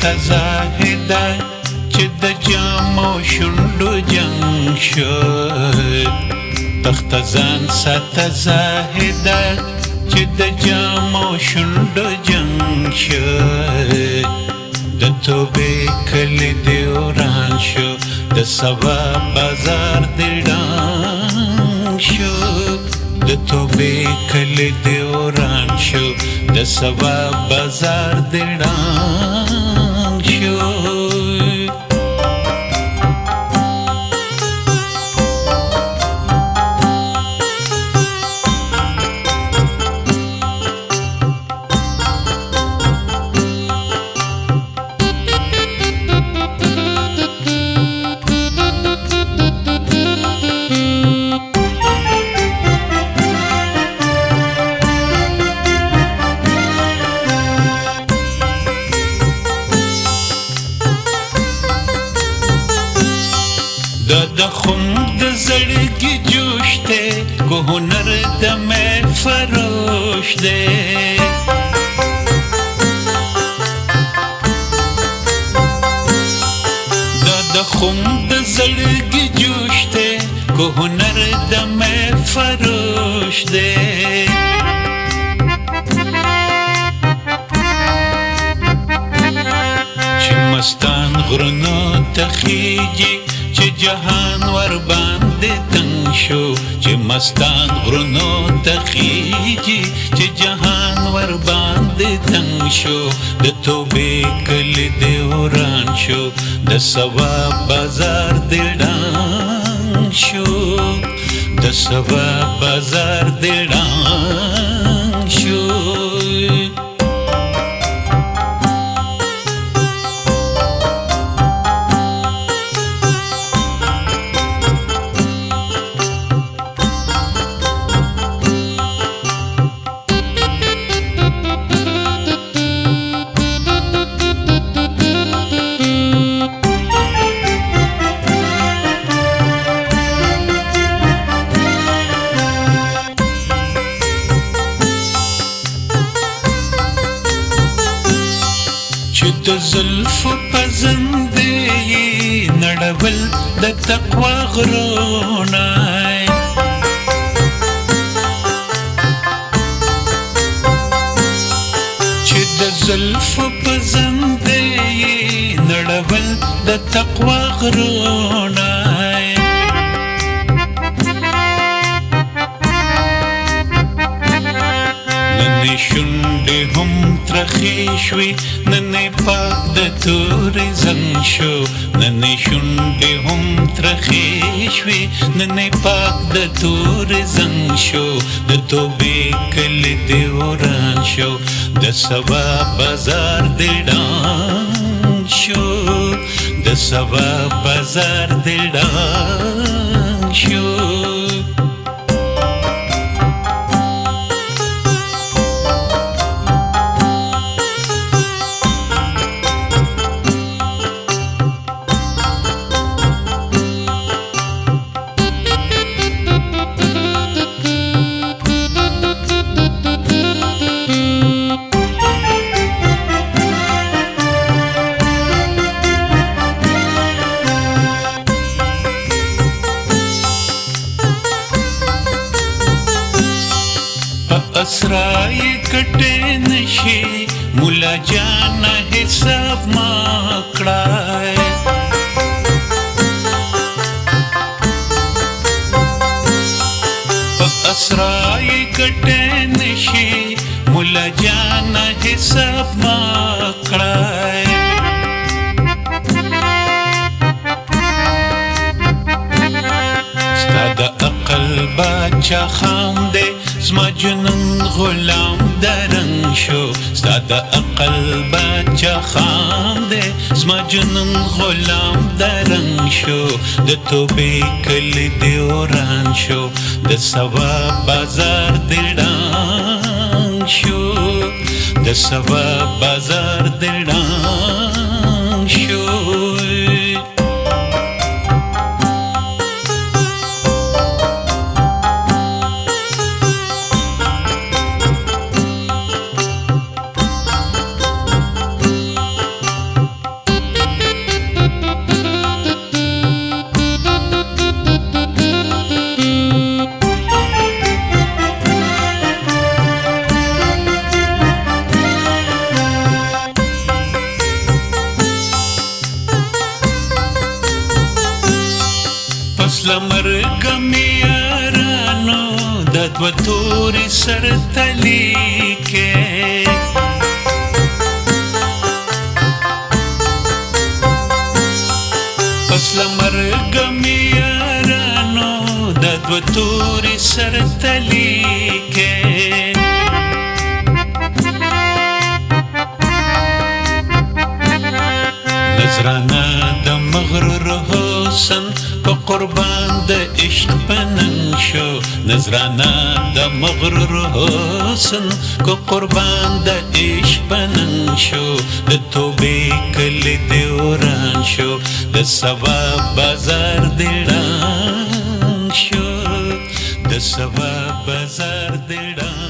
ته زاهده چې د جامو شونډو جنګ شو تخته ځان ساته زاهده چې د جامو شونډو جنګ شو د توبې کلی دې وران شو د سبا بازار دې ډنګ شو د توبې کلی دې وران شو د سبا بازار دې ډنګ شو د خم د زړګي جوش دی کو هنر د مې فروش دی د خم د زړګي جوش دی کو هنر د مې فروش دی چې مستان غرونو ته خیږي چې جهان ور باندې تنگ شو چې مستان غرونو ته خیږي چې جهان ور باندې تنگ شو د توبې کلی دې وران شو د سبا بازار دې ډنګ شو د سبا بازار دې ډنګ شو چې د زلفو په زندې نړول د تقوا غرونه چې د زلفو په زندې نړول د تقوا غرونه نن شونډې هم ترخې شوې نن پاک د تورې زنګ شو نن شونډې هم ترخې شوې نن پاک د تورې زنګ شو د توبې کلی دې وران شو د سبا بازار دې ډنګ شو د سبا بازار دې ډنګ شو اسرائي کټې نشي مولا جان حساب ما کړای اسرائي کټې نشي مولا جان حساب ما کړای ستاد عقل باچا خام دې زما جنون غلام درنګ شو ستا د عقل بچه خام دی زما جنون غلام درنګ شو د توبې کلی دې وران شو د سبا بازار دې ډنګ شو د سبا بازار دې ډنګ شو پس لمرګ مې یارانو د دوه تورې سر تلي کې پس لمرګ مې یارانو د دوه تورې سر تلي کې نظرانه د مغرور حسن په قربان د عشق پننګ شو نظرانه د مغرور حسن کو قربان د عشق پننګ شو د توبې کلی دی وران شو د سبا بازار دی ړنګ شو د سبا بازار دی ړنګ